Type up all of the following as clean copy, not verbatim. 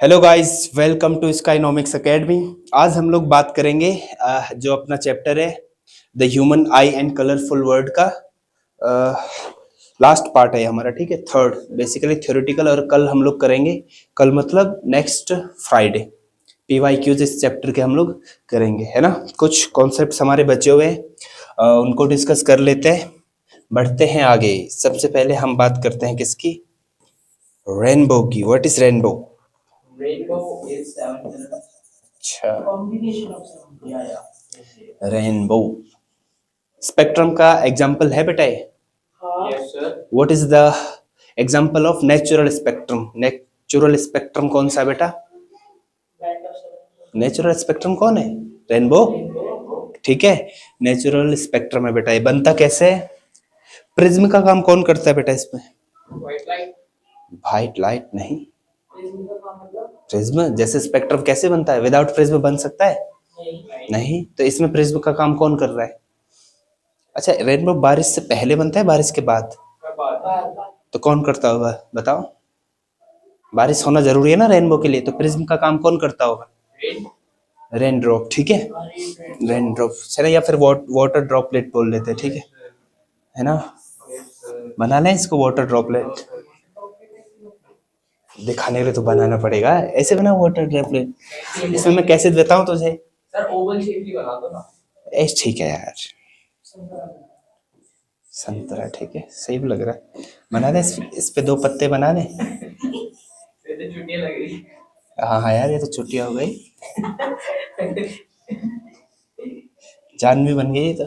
Hello guys, welcome to Skynomics Academy. आज हम लोग बात करेंगे जो अपना चैप्टर है the human eye and colourful world का लास्ट पार्ट है हमारा। ठीक है, थर्ड बेसिकली थ्योरेटिकल। और कल हम लोग करेंगे, कल मतलब नेक्स्ट फ्राइडे पीवाईक्यूज इस चैप्टर के हम लोग करेंगे, है ना। कुछ कॉन्सेप्ट्स हमारे बचे हुए हैं, उनको डिस्कस कर लेते हैं। बढ़ते हैं आगे। सबसे पहले हम बात करते हैं किसकी, रेनबो की। What is rainbow? Rainbow is seven colors. अच्छा, Combination of seven. Yeah. Rainbow spectrum का एग्जाम्पल है बेटा ये। Yes, sir. What is the example of natural spectrum? Natural spectrum कौन सा बेटा? Band of seven. Natural spectrum कौन है? रेनबो। ठीक है, नेचुरल स्पेक्ट्रम है बेटा। ये बनता कैसे है? प्रिज्म का काम कौन करता है बेटा इसमें? White light. व्हाइट लाइट नहीं, Prism का काम मतलब? प्रिज्म। जैसे स्पेक्ट्रम कैसे बनता है, विदाउट प्रिज्म बन सकता है? नहीं. नहीं। तो इसमें प्रिज्म का काम कौन कर रहा है? अच्छा, रेनबो बारिश से पहले बनता है बारिश के बाद? बाद. तो कौन करता होगा बताओ? बारिश होना जरूरी है ना रेनबो के लिए, तो प्रिज्म का काम कौन करता होगा? Rain. Rain drop. ठीक है, रेन ड्रॉप चलो, या फिर वाटर ड्रॉपलेट बोल लेते हैं। ठीक है ना। Yes, sir. बना लें इसको वाटर ड्रॉपलेट। दिखाने के लिए तो बनाना पड़ेगा, ऐसे बना वाटर ड्रॉपलेट। इसमें मैं कैसे बताऊं तुझे? Sir, oval shape ही बना दो ना. ऐसे ठीक है यार, संतरा। ठीक है, सही भी लग रहा है। बना दे इस पे दो पत्ते बना दे। ये तो छुट्टियां लग रही. हाँ हाँ यार, ये तो छुट्टियां हो गई, जान भी बन गई तो।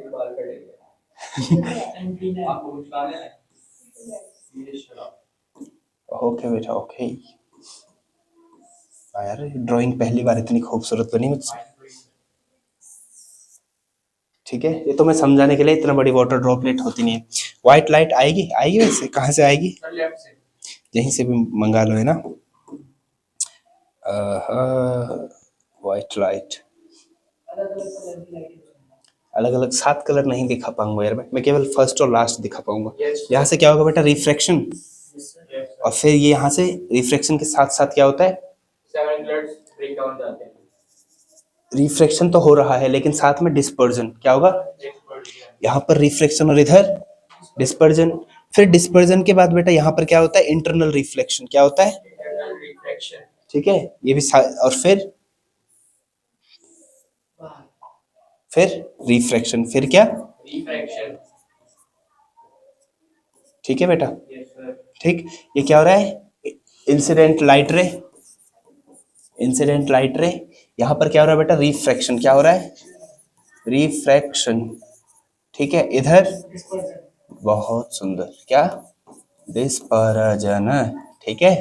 बाल कटेंगे. आपको कुछ खाना है? Yes, sir. ओके बेटा, ओके। यार ड्राइंग पहली बार इतनी खूबसूरत बनी मुझसे। ठीक है, ये तो मैं समझाने के लिए, इतना बड़ी वाटर ड्रॉपलेट होती नहीं है। व्हाइट लाइट आएगी, आएगी वैसे कहाँ से आएगी? Sir, left से. यहीं से भी मंगा लो, है ना। व्हाइट लाइट अलग अलग 7 कलर नहीं दिखा पाऊंगा यार, मैं केवल फर्स्ट और लास्ट दिखा पाऊंगा। Yes. यहाँ से क्या होगा बेटा? Refraction. Yes, sir. Yes, sir. और फिर ये यहाँ से रिफ्रैक्शन के साथ साथ क्या होता है? Seven colors break down जाते हैं. रिफ्रैक्शन तो हो रहा है, लेकिन साथ में डिस्पर्जन क्या होगा? Dispersion. यहाँ पर रिफ्लेक्शन और इधर डिस्पर्जन। फिर डिस्पर्जन के बाद बेटा यहाँ पर क्या होता है? Internal reflection. क्या होता है? Internal reflection. ठीक है, ये भी और फिर रिफ्रैक्शन, फिर क्या? Refraction. ठीक है बेटा। Yes, sir. ठीक, ये क्या हो रहा है? इंसिडेंट लाइट रे, इंसिडेंट लाइट रे। यहाँ पर क्या हो रहा है बेटा? रिफ्रैक्शन। क्या हो रहा है? रिफ्रैक्शन। ठीक है, इधर बहुत सुंदर, क्या? डिस्पर्जन। ठीक है,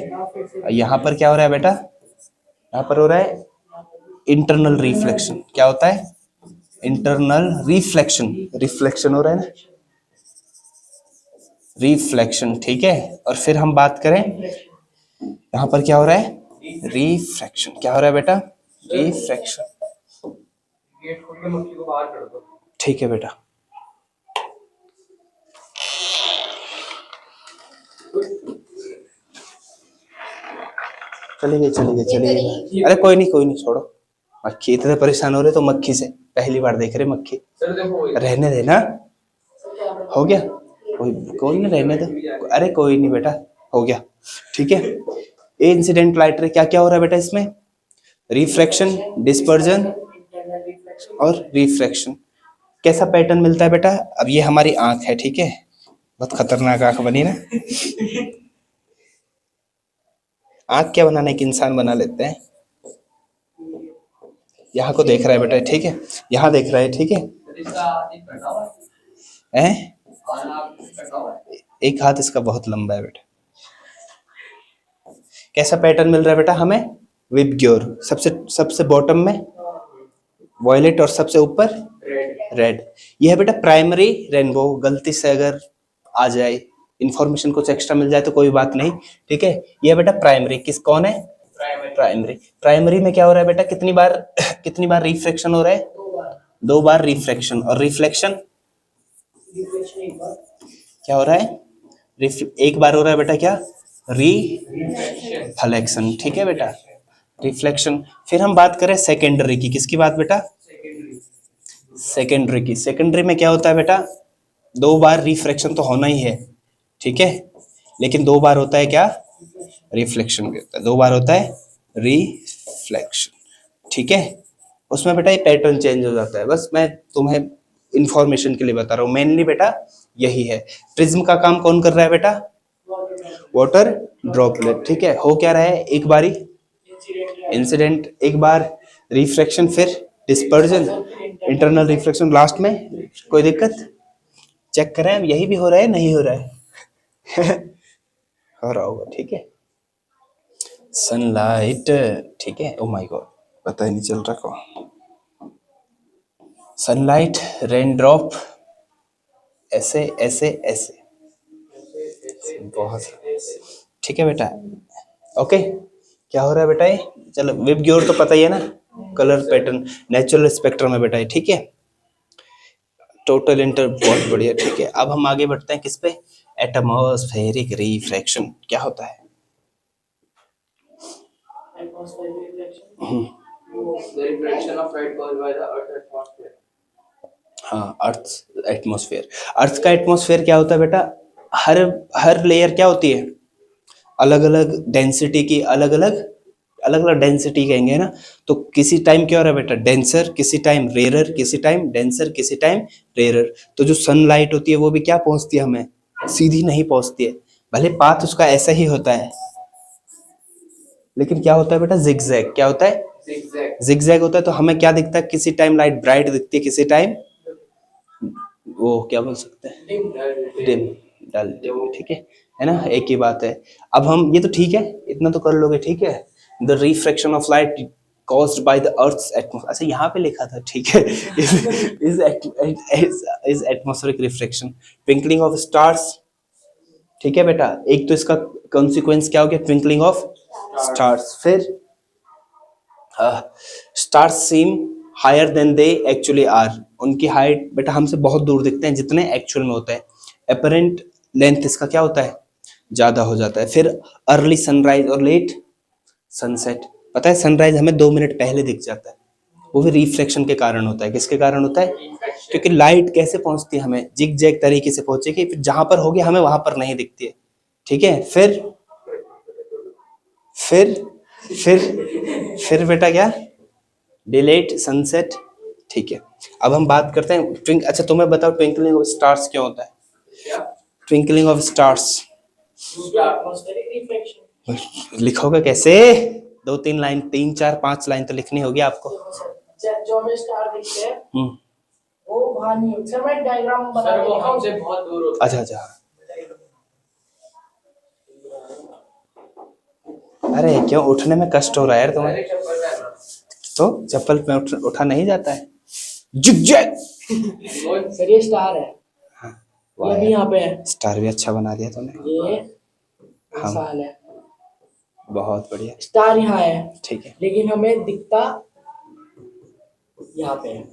यहाँ पर क्या हो रहा है बेटा? यहाँ पर हो रहा है इंटरनल रिफ्लेक्शन। क्या होता है? Internal reflection. रिफ्लेक्शन हो रहा है ना, रिफ्लेक्शन। ठीक है, और फिर हम बात करें, यहाँ पर क्या हो रहा है? रिफ्रैक्शन। क्या हो रहा है बेटा? रिफ्रैक्शन। गेट खोल के मक्खी को बाहर कर दो. ठीक है बेटा। चलेंगे चलेंगे चलेंगे, अरे कोई नहीं कोई नहीं, छोड़ो। मक्खी इतने परेशान हो रहे तो मक्खी से पहली बार देख रहे मक्खी। सर देखो रहने देना, हो गया, कोई कोई नहीं, रहने दो। अरे कोई नहीं बेटा, हो गया। ठीक है, ये इंसिडेंट लाइट रे क्या क्या हो रहा है बेटा इसमें? रिफ्रैक्शन, डिस्पर्जन और रिफ्रैक्शन। कैसा पैटर्न मिलता है बेटा? अब ये हमारी आंख है, ठीक है, बहुत खतरनाक आंख बनी ना। आंख क्या बनाने की इंसान बना लेते हैं। यहाँ को देख रहा है बेटा, ठीक है, यहाँ देख रहा है, ठीक है। इसका एक कटा हुआ है. हैं? खाना कटा हुआ है. एक हाथ इसका बहुत लंबा है बेटा। कैसा पैटर्न मिल रहा है बेटा हमें? विबग्योर। सबसे सबसे बॉटम में वॉयलेट और सबसे ऊपर रेड. रेड। यह है बेटा प्राइमरी रेनबो। गलती से अगर आ जाए, इंफॉर्मेशन कुछ एक्स्ट्रा मिल जाए तो कोई बात नहीं। ठीक है, यह बेटा प्राइमरी किस कौन है? प्राइमरी। प्राइमरी में क्या हो रहा है बेटा? कितनी बार कितनी बार रिफ्रैक्शन हो रहा है? 2 बार रिफ्रैक्शन। और रिफ्लेक्शन क्या हो रहा है? एक बार हो रहा है बेटा क्या, रिफ्लेक्शन, ठीक है बेटा, रिफ्लेक्शन। फिर हम बात करें सेकेंडरी की, किसकी बात बेटा, सेकेंडरी की। सेकेंडरी में क्या होता है बेटा, दो बार रिफ्रैक्शन तो होना ही है, ठीक है, लेकिन दो बार होता है क्या, रिफ्लेक्शन भी होता है, दो बार होता है रिफ्लेक्शन, ठीक है। उसमें बेटा ये पैटर्न चेंज हो जाता है, बस मैं तुम्हें इंफॉर्मेशन के लिए बता रहा हूँ, मेनली बेटा यही है। प्रिज्म का काम कौन कर रहा है बेटा, वाटर ड्रॉपलेट, ठीक है। हो क्या रहा है, एक बारी इंसिडेंट, एक बार रिफ्रैक्शन, फिर डिस्पर्जन, इंटरनल रिफ्लेक्शन, लास्ट में कोई दिक्कत, चेक करें यही भी हो रहा है, नहीं हो रहा है हो रहा होगा, ठीक है। सनलाइट, ठीक है, ओ माय गॉड, पता ही नहीं चल रहा को, सनलाइट, रेन ड्रॉप, ऐसे ऐसे ऐसे, बहुत, ठीक है बेटा, ओके। क्या हो रहा है बेटा ये, चलो विब ग्योर तो पता ही है ना, कलर पैटर्न नेचुरल स्पेक्ट्रम है बेटा ये, ठीक है। टोटल इंटर, बहुत बढ़िया, ठीक है। अब हम आगे बढ़ते हैं किस पे, एटमॉस्फेरिक रिफ्रैक्शन क्या होता है। The reflection of light caused by the Earth's atmosphere. हाँ, अर्थ एटमॉस्फेयर, अर्थ का एटमॉस्फेयर क्या होता है बेटा, हर हर लेयर क्या होती है, अलग अलग डेंसिटी की, अलग अलग अलग अलग डेंसिटी कहेंगे ना, तो किसी टाइम क्या हो रहा है बेटा, डेंसर, किसी टाइम रेरर, किसी टाइम डेंसर, किसी टाइम रेरर। तो जो सनलाइट होती है वो भी क्या पहुंचती है हमें, सीधी नहीं पहुंचती है, भले पाथ उसका ऐसा ही होता है, लेकिन क्या होता है बेटा, जिगजैग, क्या होता है, Zigzag. जिगजैग होता है। तो हमें क्या दिखता है, किसी टाइम लाइट ब्राइट दिखती है, किसी टाइम वो क्या बोल सकते हैं, Dim. डिम, डल, ठीक है ना, एक ही बात है। अब हम ये तो ठीक है, इतना तो कर लोगे, ठीक है। The refraction of light caused by the earth's atmosphere, अच्छा यहाँ पे लिखा था, ठीक है is atmospheric refraction, twinkling of stars, ठीक है बेटा। एक तो इसका कॉन्सिक्वेंस क्या हो गया, ट्विंकलिंग ऑफ स्टार्स, फिर stars seem higher than they actually are, उनकी हाइट बेटा हमसे बहुत दूर दिखते हैं जितने एक्चुअल में होता है। अपरेंट लेंथ इसका क्या होता है, ज्यादा हो जाता है। फिर अर्ली सनराइज और लेट सनसेट, पता है सनराइज हमें 2 मिनट पहले दिख जाता है, वो भी रिफ्लेक्शन के कारण होता है। किसके कारण होता है, क्योंकि लाइट कैसे पहुंचती है हमें, जिग जैग तरीके से पहुंचेगी, फिर जहां पर होगी हमें वहां पर नहीं दिखती है, ठीक है। फिर फिर बेटा क्या, डिलेट सनसेट, ठीक है। अब हम बात करते हैं ट्विंक, अच्छा तुम्हें बताओ ट्विंकलिंग ऑफ स्टार्स क्यों होता है, क्या? Twinkling of stars Atmospheric reflection. लिखोगे कैसे, 2-3 लाइन, 3-4-5 लाइन तो लिखनी होगी आपको। जो हमें स्टार दिखते हैं हम्म, वो वहाँ नहीं होते। सर मैं डायग्राम बना सर वो देता हूँ। हमसे बहुत दूर होता अच्छा अच्छा, अरे क्यों उठने में कष्ट हो रहा है यार है। तुम्हें, अरे चप्पल पहनना। तो चप्पल में उठा नहीं जाता है, जिग जैग, वो सर ये स्टार है, ये भी यहाँ पे है, स्टार भी अच्छा बना दिया तुमने, ये हाँ। इंसान है, बहुत बढ़िया, स्टार यहाँ है, ठीक है। लेकिन हमें दिखता यहाँ पे है।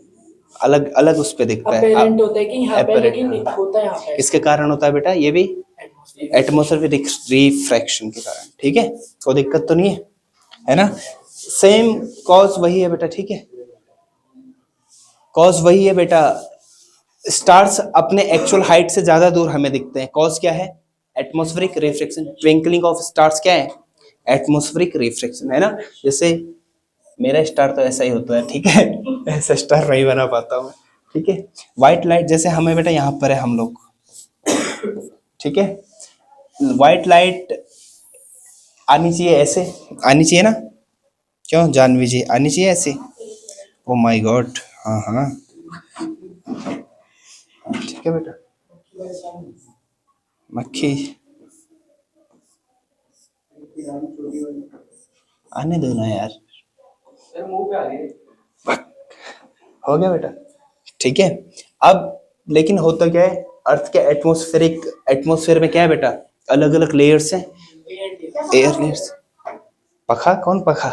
अलग अलग उस पे दिखता है, अपेरेंट होता है कि यहाँ पे है, apparent, लेकिन हाँ। होता है यहाँ पे। किसके कारण होता है बेटा, ये भी एटमॉस्फेयर। एटमॉस्फेरिक रिफ्रैक्शन के कारण, ठीक है। कोई दिक्कत तो नहीं है ना, सेम कॉज वही है बेटा, ठीक है, कॉज वही है बेटा। स्टार्स अपने एक्चुअल हाइट से ज्यादा दूर हमें दिखते हैं, कॉज क्या है, atmospheric refraction. Twinkling of stars क्या है, एटमॉस्फेरिक रिफ्रैक्शन, है ना। जैसे मेरा स्टार तो ऐसा ही होता है, ठीक है ऐसा स्टार नहीं बना पाता हूँ, ठीक है। व्हाइट लाइट जैसे हमें बेटा यहाँ पर है हम लोग, ठीक है, व्हाइट लाइट आनी चाहिए ऐसे, आनी चाहिए ना, क्यों जानवी जी, आनी चाहिए ऐसे, ओ माय गॉड, हाँ हाँ, ठीक है बेटा। मक्खी आने दो ना यार, सर मुंह पे आ रही है। हो गया बेटा, ठीक है। अब लेकिन होता क्या है, अर्थ के एटमॉस्फेयर में क्या है बेटा, अलग अलग लेयर्स हैं, एयर लेयर्स, पखा कौन पखा,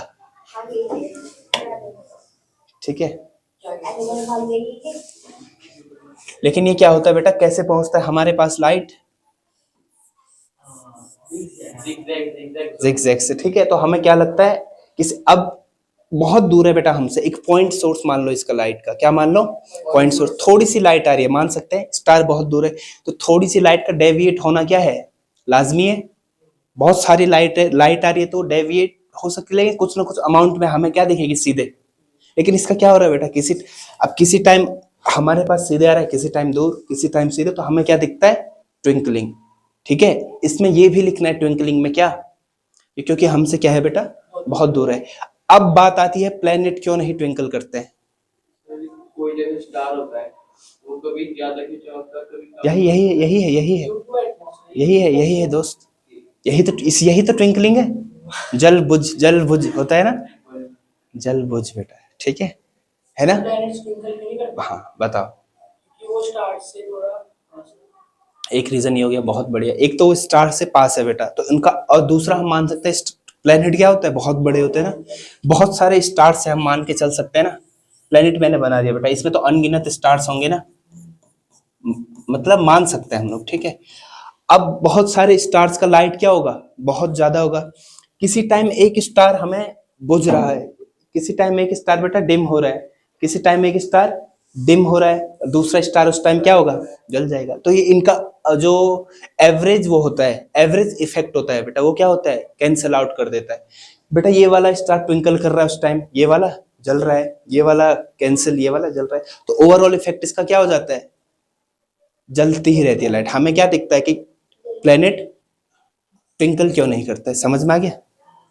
ठीक है। लेकिन ये क्या होता है बेटा, कैसे पहुंचता है हमारे पास लाइट, zigzag से, ठीक है। तो हमें क्या लगता है कि अब बहुत दूर है बेटा हमसे, एक पॉइंट सोर्स मान लो इसका लाइट का, क्या मान लो, पॉइंट सोर्स। थोड़ी सी लाइट आ रही है, मान सकते हैं स्टार बहुत दूर है, तो थोड़ी सी लाइट का डेविएट होना क्या है, लाजमी है। बहुत सारी लाइट आ रही है तो डेविएट हो सकती है, लेकिन कुछ ना कुछ अमाउंट में हमें क्या दिखेगी, सीधे। लेकिन इसका क्या हो रहा है बेटा, किसी टाइम हमारे पास सीधे आ रहा है, किसी टाइम दूर, किसी टाइम सीधे, तो हमें क्या दिखता है, ट्विंकलिंग। ठीक है, इसमें ये भी लिखना है ट्विंकलिंग में क्या, क्योंकि हमसे क्या है बेटा, बहुत दूर है। अब बात आती है प्लेनेट क्यों नहीं ट्विंकल करते हैं। कोई जैसे स्टार होता है वो कभी ज्यादा की चमकता है, कभी कम। यही है दोस्त, यही तो ट्विंकलिंग है। जल बुझ होता है ना, जल बुझ बेटा, ठीक है ना। planets twinkle नहीं करते हाँ बताओ। क्योंकि वो स्टार से थोड़ा एक रीजन ये हो गया, बहुत बढ़िया। एक तो वो स्टार से पास है बेटा, तो इनका, और दूसरा हम मान सकते हैं प्लेनेट क्या होता है, बहुत बड़े होते हैं ना, बहुत सारे स्टार से हम मान के चल सकते हैं ना। प्लेनेट मैंने बना दिया बेटा, इसमें तो अनगिनत स्टार्स होंगे ना, मतलब मान सकते हैं हम लोग, ठीक है। अब बहुत सारे स्टार्स का लाइट क्या होगा, बहुत ज्यादा होगा। किसी टाइम एक स्टार हमें बुझ रहा है, किसी टाइम एक स्टार बेटा डिम हो रहा है, किसी टाइम एक स्टार डिम हो रहा है, दूसरा स्टार उस टाइम क्या होगा, जल जाएगा। तो ये इनका जो एवरेज वो होता है, एवरेज इफेक्ट होता है बेटा, वो क्या होता है, कैंसल आउट कर देता है। बेटा ये वाला स्टार ट्विंकल कर रहा है उस टाइम, ये वाला जल रहा है, ये वाला कैंसिल, ये वाला जल रहा है, तो ओवरऑल इफेक्ट इसका क्या हो जाता है, जलती ही रहती है लाइट। हमें क्या दिखता है कि प्लेनेट ट्विंकल क्यों नहीं करता है, समझ में आ गया,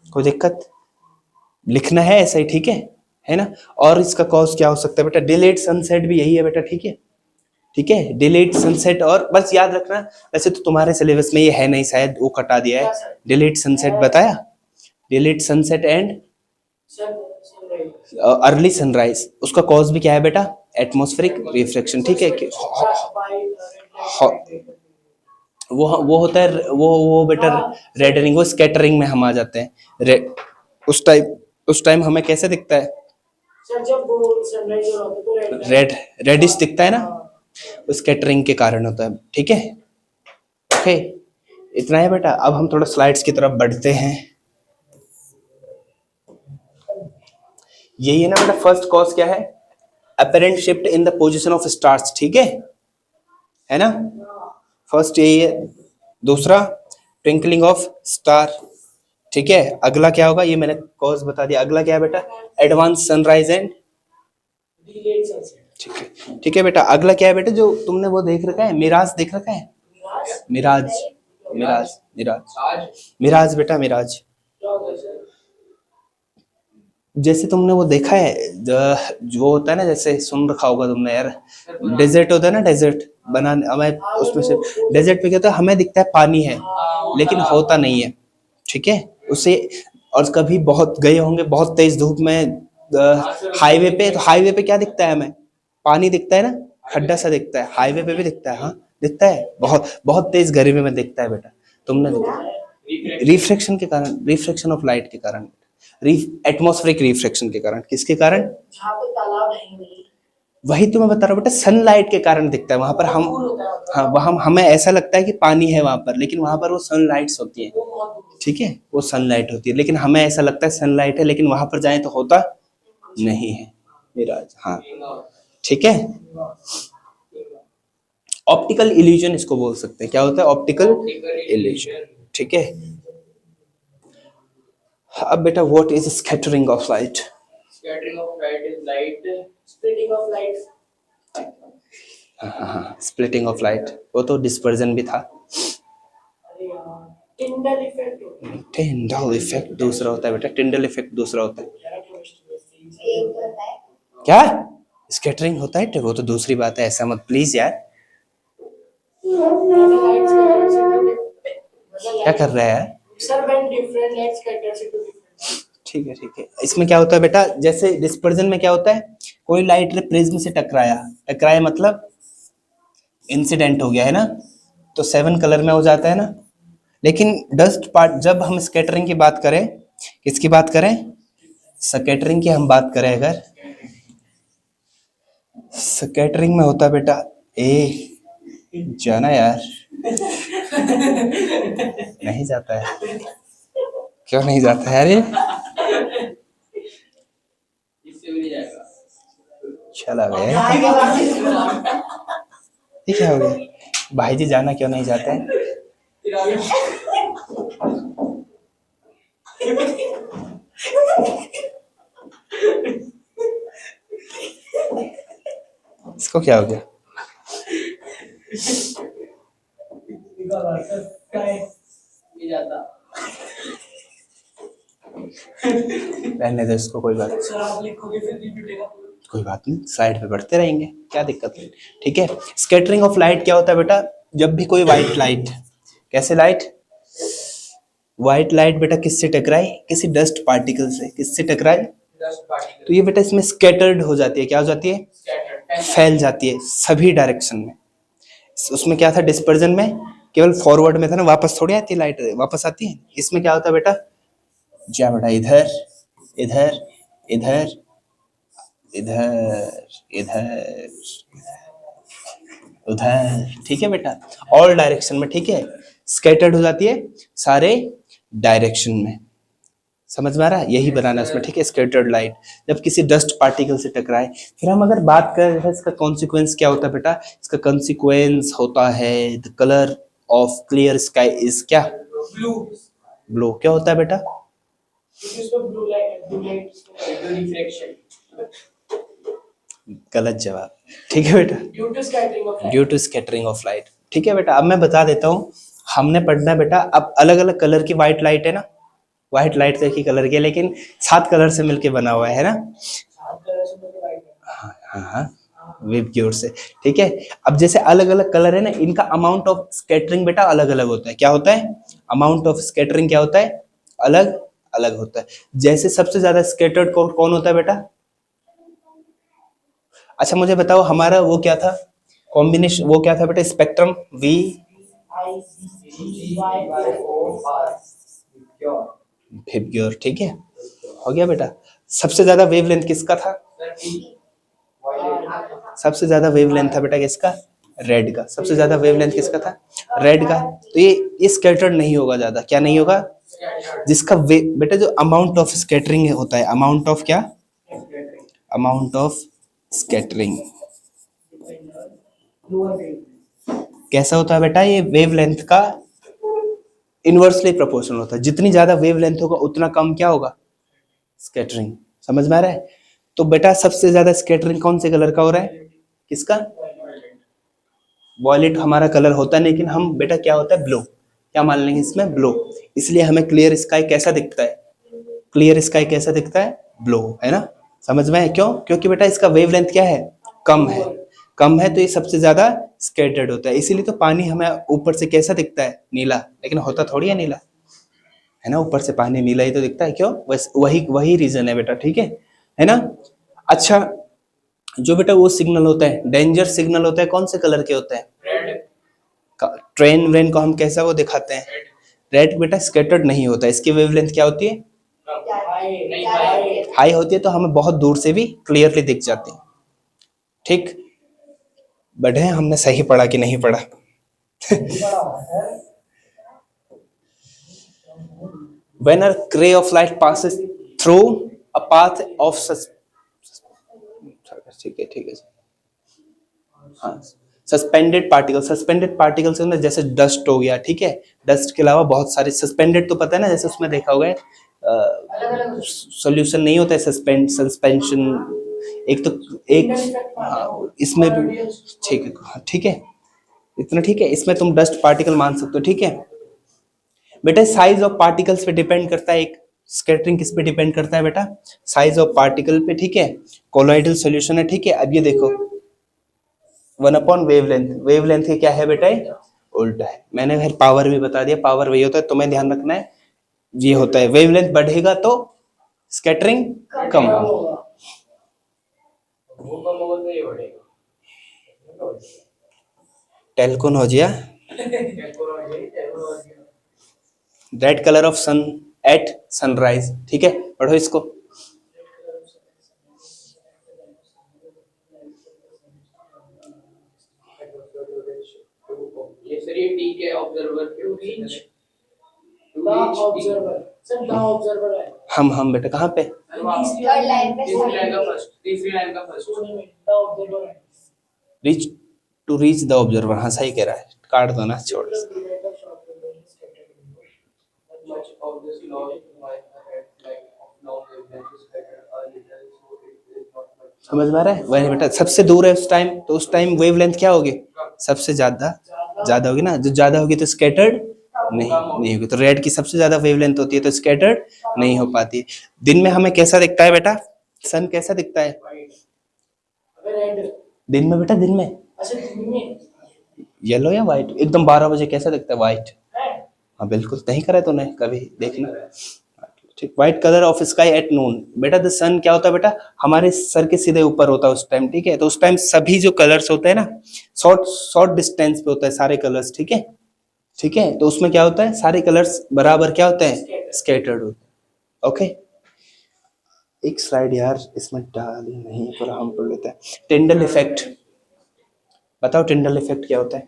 कोई दिक्कत, लिखना है ऐसा ही, ठीक है ना। और इसका कॉज क्या हो सकता है बेटा, डिलेड सनसेट भी यही है बेटा, ठीक है, डिलेड सनसेट। और बस याद रखना, वैसे तो तुम्हारे सिलेबस में ये है नहीं शायद, वो कटा दिया है, डिलेड सनसेट बताया, delayed sunset and early sunrise, उसका कॉज भी क्या है बेटा, एटमॉस्फेरिक रिफ्लेक्शन, ठीक है कि वो होता है, वो बेटा रेडरिंग, वो स्कैटरिंग में हम आ जाते हैं। उस टाइम हमें कैसे दिखता है, सर जब वो सनराइज हो रहा होता है तो रेडिश दिखता है ना, स्कैटरिंग के कारण होता है, ठीक है। ओके, इतना है बेटा। अब हम थोड़ा स्लाइड्स की तरफ बढ़ते हैं। यही है ना बेटा, फर्स्ट कॉज क्या है, apparent shift in the position of stars, ठीक है ना, फर्स्ट यही है। दूसरा ट्विंकलिंग ऑफ स्टार, ठीक है। अगला क्या होगा, ये मैंने कॉज बता दिया। अगला क्या है बेटा, advance sunrise and, delayed sunset. ठीक है बेटा। अगला क्या है बेटा, जो तुमने वो देख रखा है, मिराज देख रखा है, मिराज मिराज मिराज मिराज बेटा, मिराज। जैसे तुमने वो देखा है, जो होता है ना, जैसे सुन रखा होगा तुमने यार, डेजर्ट होता है ना, डेजर्ट बनाने, हमें उसमें से डेजर्ट पे क्या होता है, हमें दिखता है पानी है, लेकिन होता नहीं है, ठीक है उसे। और कभी बहुत गए होंगे बहुत तेज धूप में हाईवे पे, तो हाईवे पे क्या दिखता है हमें, पानी दिखता है ना, खड्डा सा दिखता है, हाईवे पे भी दिखता है, हाँ दिखता है, बहुत बहुत तेज गर्मी में दिखता है बेटा, तुमने देखा, रिफ्लेक्शन के कारण, रिफ्लेक्शन ऑफ लाइट के कारण, एटमॉस्फेरिक रिफ्लेक्शन के कारण, किसके कारण, जहाँ पे तालाब है नहीं, वही तो मैं बता रहा हूँ बेटा, सनलाइट के कारण दिखता है वहां पर। हम, हाँ वहां हमें ऐसा लगता है कि पानी है वहां पर, लेकिन वहां पर वो सनलाइट्स होती है, ठीक है, वो सनलाइट होती है, लेकिन हमें ऐसा लगता है सनलाइट है, लेकिन वहां पर जाए तो होता नहीं है, मिराज, हाँ ठीक है। ऑप्टिकल इल्यूजन इसको बोल सकते हैं, क्या होता है, ऑप्टिकल इल्यूजन, ठीक है। अब बेटा what is scattering of light, Scattering of light is light splitting of light, splitting of light, वो तो डिस्पर्जन भी था। अरे यार टिंडल इफेक्ट होता है, टिंडल इफेक्ट दूसरा होता है बेटा, टिंडल इफेक्ट दूसरा होता है, यार केमिस्ट्री में क्या स्कैटरिंग होता है, वो तो दूसरी बात है, ऐसा मत प्लीज यार, लाइट स्कैटर से क्या कर रहा है, sir when different light scatter से टू डिफरेंट, ठीक है। इसमें क्या होता है बेटा, जैसे डिस्पर्जन में क्या होता है, कोई लाइट रे प्रिज्म से टकराया मतलब इंसिडेंट हो गया है ना, तो 7 कलर में हो जाता है ना। लेकिन डस्ट पार्ट, जब हम स्कैटरिंग की बात करें, किसकी बात करें, स्कैटरिंग की हम बात करें, अगर स्कैटरिंग में होता बेटा, ए जाना यार नहीं जाता है, क्यों नहीं जाता है? अरे इससे भी नहीं जाएगा। चला गया, ये क्या हो गया? भाई जी जाना क्यों नहीं जाते हैं? फिर आगे इसको क्या हो गया? नहीं जाता। रहने दो इसको, कोई बात नहीं। सर आप लिखोगे फिर रिपीट होगा। कोई बात नहीं, स्लाइड पे बढ़ते रहेंगे, क्या दिक्कत है? ठीक है। स्कैटरिंग ऑफ लाइट क्या होता है बेटा? जब भी कोई व्हाइट लाइट, कैसे लाइट, व्हाइट लाइट बेटा किससे टकराए? किसी डस्ट पार्टिकल से। किससे टकराए? डस्ट पार्टिकल तो ये बेटा इसमें स्कैटर्ड हो जाती है। क्या हो जाती है? स्कैटर्ड फैल जाती है सभी डायरेक्शन में। उसमें क्या था डिस्पर्जन में? केवल फॉरवर्ड में था ना, वापस थोड़ी आती है लाइट, वापस आती है। इसमें क्या होता है बेटा? जा बेटा इधर, इधर, इधर, इधर, इधर, उधर, ठीक है बेटा, ऑल डायरेक्शन में। ठीक है, स्कैटर्ड हो जाती है सारे डायरेक्शन में। समझ में आ रहा है? यही बनाना है उसमें। ठीक है, स्कैटर्ड लाइट जब किसी डस्ट पार्टिकल से टकराए। फिर हम अगर बात कर रहे हैं इसका कॉन्सिक्वेंस क्या होता है बेटा? इसका कॉन्सिक्वेंस होता है the colour of clear sky is क्या? Blue, blue. क्या होता है बेटा? इसमें blue light, blue light reflection. गलत जवाब। ठीक है बेटा, due to scattering of due to scattering of light. ठीक है बेटा, अब मैं बता देता हूँ। हमने पढ़ना है बेटा, अब अलग अलग कलर की व्हाइट लाइट है ना, व्हाइट लाइट तो एक ही कलर की है लेकिन 7 कलर से मिलके बना हुआ है ना। हाँ हाँ, वेव क्योर से। ठीक है, अब जैसे अलग अलग कलर है ना, इनका अमाउंट ऑफ स्कैटरिंग बेटा अलग अलग होता है। क्या होता है? अमाउंट ऑफ स्कैटरिंग क्या होता है? अलग अलग होता है। जैसे सबसे ज्यादा स्कैटर्ड कौन होता है बेटा? अच्छा मुझे बताओ, हमारा वो क्या था कॉम्बिनेशन, वो क्या था बेटा? स्पेक्ट्रम वी विबग्योर। ठीक है, हो गया बेटा। सबसे ज्यादा वेवलेंथ किसका था? सबसे ज्यादा वेवलेंथ था बेटा किसका? रेड का। सबसे ज्यादा वेवलेंथ किसका था? रेड का। तो ये स्कैटर्ड नहीं होगा ज्यादा। क्या नहीं होगा? जिसका बेटा जो अमाउंट ऑफ स्कैटरिंग होता है, अमाउंट ऑफ क्या? अमाउंट ऑफ स्कैटरिंग कैसा होता है बेटा? ये वेवलेंथ का इनवर्सली प्रोपोर्शनल होता है। जितनी ज्यादा वेवलेंथ होगा उतना कम क्या होगा? स्कैटरिंग। समझ में आ रहा है? तो बेटा सबसे ज्यादा स्कैटरिंग कौन से कलर का हो रहा है? किसका? वॉयलेट हमारा कलर होता है, लेकिन हम बेटा क्या होता है? ब्लू। क्या मान लेंगे इसमें? ब्लू। इसलिए हमें क्लियर स्काई कैसा दिखता है? क्लियर स्काई कैसा दिखता है? ब्लू, है ना? समझ में है? क्यों? क्योंकि बेटा इसका वेवलेंथ क्या है? कम है। कम है तो ये सबसे ज्यादा स्कैटर्ड होता है। इसीलिए तो पानी हमें ऊपर से कैसा दिखता है? नीला, लेकिन होता थोड़ी है नीला, है ना? ऊपर से पानी नीला ही तो दिखता है। क्यों? बस वही वही रीजन है बेटा। ठीक है ना? अच्छा, जो बेटा वो सिग्नल होता है, डेंजर सिग्नल होता है, कौन से कलर के होते हैं? ट्रेन व्रेन को हम कैसा वो दिखाते हैं? रेड। बेटा स्कैटर्ड नहीं होता, इसकी वेवलेंथ क्या होती है? हाई होती है, तो हमें बहुत दूर से भी क्लियरली दिख जाती है। ठीक, बढ़े हमने सही पढ़ा कि नहीं पढ़ा? When a ray of light passes through a path of ठीक है, ठीक है, हाँ, सस्पेंडेड पार्टिकल। सस्पेंडेड पार्टिकल्स में जैसे डस्ट हो गया, ठीक है, डस्ट के अलावा बहुत सारे सस्पेंडेड तो पता है ना, जैसे उसमें देखा होगा सॉल्यूशन नहीं होता है, सस्पेंशन एक तो एक, हाँ इसमें भी ठीक है। ठीक है, इतना ठीक है। इसमें तुम डस्ट पार्टिकल मान सकते हो। ठीक है बेटा, साइज ऑफ पार्टिकल्स पे डिपेंड करता है। एक स्कैटरिंग किस पे डिपेंड करता है बेटा? साइज ऑफ पार्टिकल पे। ठीक है, कोलॉइडल सॉल्यूशन है। ठीक है, अब ये देखो 1/वेवलेंथ। वेवलेंथ क्या है बेटा? उल्टा है। मैंने फिर पावर भी बता दिया, पावर वही होता है, तुम्हें ध्यान रखना है ये होता है। वेवलेंथ बढ़ेगा तो स्कैटरिंग कम होगा। टेलकोनोजिया, red colour of sun at sunrise. ठीक है, पढ़ो इसको। ये से चलिए ठीक है observer To reach To the reach observer. Sir, the observer है. हम बेटा कहाँ पे? Third line पे तीसरी लाइन का फर्स्ट तीसरी लाइन का फर्स्ट The observer है. Reach to reach the observer, हाँ सही कह रहा है, काट दो ना, छोड़। much of this law might have had like of long wavelengths scattered a little so it is not much समझ में आ रहा है? वही बेटा सबसे दूर है उस टाइम, तो उस टाइम वेवलेंथ क्या होगी? सबसे ज्यादा होगी ना, जो ज्यादा होगी तो स्कैटर्ड नहीं होगी। तो रेड की सबसे ज्यादा वेवलेंथ होती है तो स्कैटर्ड नहीं हो पाती। दिन में हमें कैसा दिखता है बेटा? सन कैसा दिखता है अबे रेड. दिन में बेटा? दिन में अच्छा दिन में येलो या व्हाइट? एकदम 12 बजे कैसा दिखता है? व्हाइट। है. हाँ बिल्कुल, नहीं करा है तूने कभी? देखना ठीक। White colour of sky at noon, बेटा द सन क्या होता है बेटा? हमारे सर के सीधे ऊपर होता है उस टाइम, ठीक है? तो उस टाइम सभी जो कलर्स होते हैं ना, शॉर्ट डिस्टेंस पे होता है सारे कलर्स, ठीक है? ठीक है, तो उसमें क्या होता है? सारे कलर्स बराबर क्या होते हैं? स्कैटर्ड होते हैं। ओके, एक स्लाइड यार इसमें डाली नहीं, पूरा हम पढ़ लेते हैं। टिंडल इफेक्ट, बताओ टिंडल इफेक्ट क्या होता है?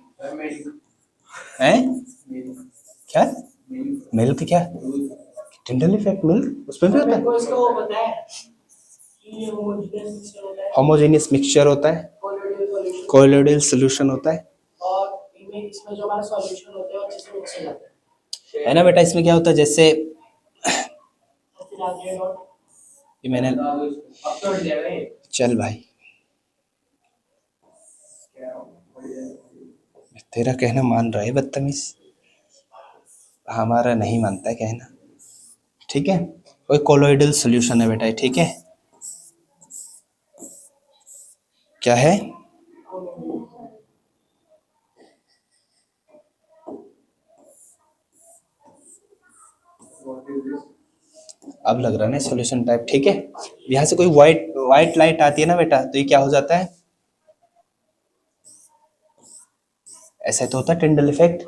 क्या? मिल्क क्या? टिंडल इफेक्ट मिल्क उसमें भी होता मेरे है? को इसका वो पता है कि ये homogeneous mixture होता है. होमोजेनियस मिक्सचर होता है, Colloidal solution. कोलोइडल सॉल्यूशन होता है, और इसमें जो हमारा सॉल्यूशन होता है वो अच्छे से मिक्स हो जाता है. है ना बेटा? इसमें क्या होता है, जैसे फिर आगे और ये मैंने, अब तो हट जाएगा ये चल भाई तेरा कहना मान रहा है बदतमीज, हमारा नहीं मानता है कहना, ठीक है? कोई कोलोइडल सॉल्यूशन है बेटा, ठीक है? क्या है? अब लग रहा है ना सॉल्यूशन टाइप, ठीक है? यहाँ से कोई व्हाइट लाइट आती है ना बेटा, तो ये क्या हो जाता है? ऐसे तो होता है टिंडल इफेक्ट,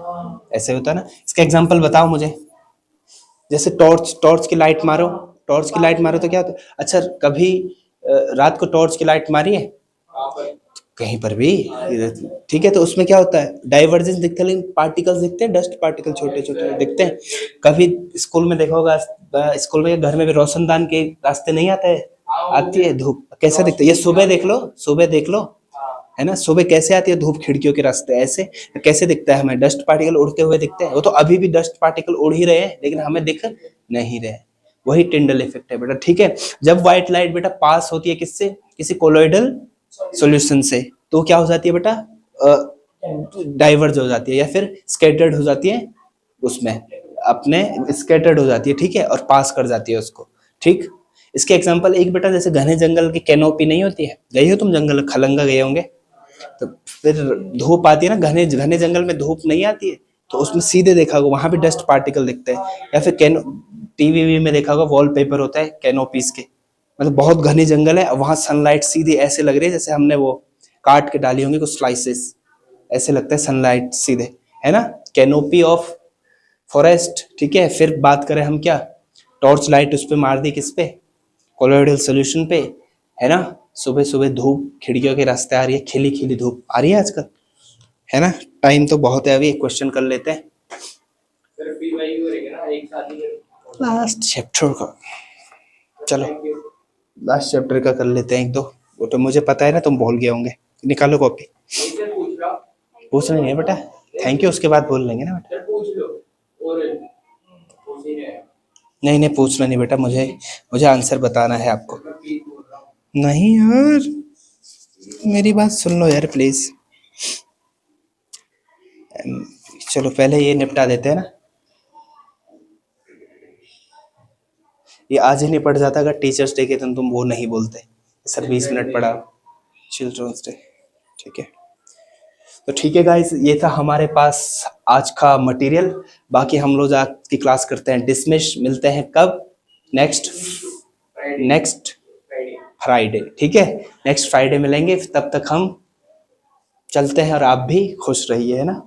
ऐसे होता है ना। इसका एग्जांपल बताओ मुझे। जैसे टॉर्च की लाइट मारो, टॉर्च की लाइट मारो तो क्या होता है? अच्छा कभी रात को टॉर्च की लाइट मारी है? कहीं पर भी, ठीक है? तो उसमें क्या होता है? डाइवर्जेंस दिखता है, लेकिन पार्टिकल्स दिखते हैं, डस्ट पार्टिकल छोटे छोटे दिखते हैं। कभी स्कूल में देखा होगा, स्कूल में या घर में भी रोशनदान के रास्ते नहीं आते है, आती है धूप, कैसा दिखता है? ये सुबह देख लो, सुबह देख लो, है ना? सुबह कैसे आती है धूप खिड़कियों के रास्ते, ऐसे कैसे दिखता है हमें? डस्ट पार्टिकल उड़ते हुए दिखते हैं। वो तो अभी भी डस्ट पार्टिकल उड़ ही रहे हैं, लेकिन हमें दिख नहीं रहे। वही टिंडल इफेक्ट है बेटा, ठीक है? जब व्हाइट लाइट बेटा पास होती है किससे? किसी कोलोइडल सॉल्यूशन से, तो क्या हो जाती है बेटा? डाइवर्ज हो जाती है या फिर स्कैटर्ड हो जाती है, उसमें अपने स्कैटर्ड हो जाती है, ठीक है? और पास कर जाती है उसको, ठीक? इसके एग्जांपल एक बेटा, जैसे घने जंगल की कैनोपी नहीं होती है, गई हो तुम जंगल, खलंगा गए होंगे, तो फिर धूप आती है ना, घने घने जंगल में धूप नहीं आती है, तो उसमें सीधे देखा होगा वहां भी डस्ट पार्टिकल दिखते हैं। या फिर टीवी में देखा होगा, वॉलपेपर होता है कैनोपीस के, मतलब बहुत घने जंगल है, वहां सनलाइट सीधी ऐसे लग रही है जैसे हमने वो काट के डाली होंगी कुछ स्लाइसेस, ऐसे लगता है सनलाइट सीधे, है ना? कैनोपी ऑफ फॉरेस्ट, ठीक है? फिर बात करें हम क्या, टॉर्च लाइट उस पर मार दी, किस पे? कोलोइडल सोल्यूशन पे, है ना? सुबह सुबह धूप खिड़कियों के रास्ते आ रही है, खिली खिली धूप आ रही है आजकल, है ना? टाइम तो बहुत है, अभी एक क्वेश्चन कर लेते हैं फिर पीवाई रहेगा ना एक साथ ही लास्ट चैप्टर का। चलो लास्ट चैप्टर का कर लेते हैं एक दो, वो तो मुझे पता है ना, तुम भूल गए होंगे। निकालो कॉपी। इससे पूछ रहा पूछना नहीं है बेटा, थैंक यू उसके बाद बोल लेंगे ना बेटा। चल पूछ लो और पूछ ही रहे नहीं नहीं पूछना नहीं बेटा, मुझे आंसर बताना है आपको। मैं प्लीज बोल रहा हूँ नहीं यार, मेरी बात सुन लो यार प्लीज। चलो पहले ये निपटा देते हैं ना, ये आज ही नहीं पढ़ जाता अगर टीचर्स डे के दिन तुम वो नहीं बोलते सर 20 मिनट पढ़ा, चिल्ड्रंस डे, ठीक है? तो ठीक है गाइस, ये था हमारे पास आज का मटेरियल। बाकी हम लोग आज की क्लास करते हैं डिसमिस। मिलते हैं कब? नेक्स्ट फ्राइडे, ठीक है? नेक्स्ट फ्राइडे मिलेंगे, तब तक हम चलते हैं और आप भी खुश रहिए, है ना?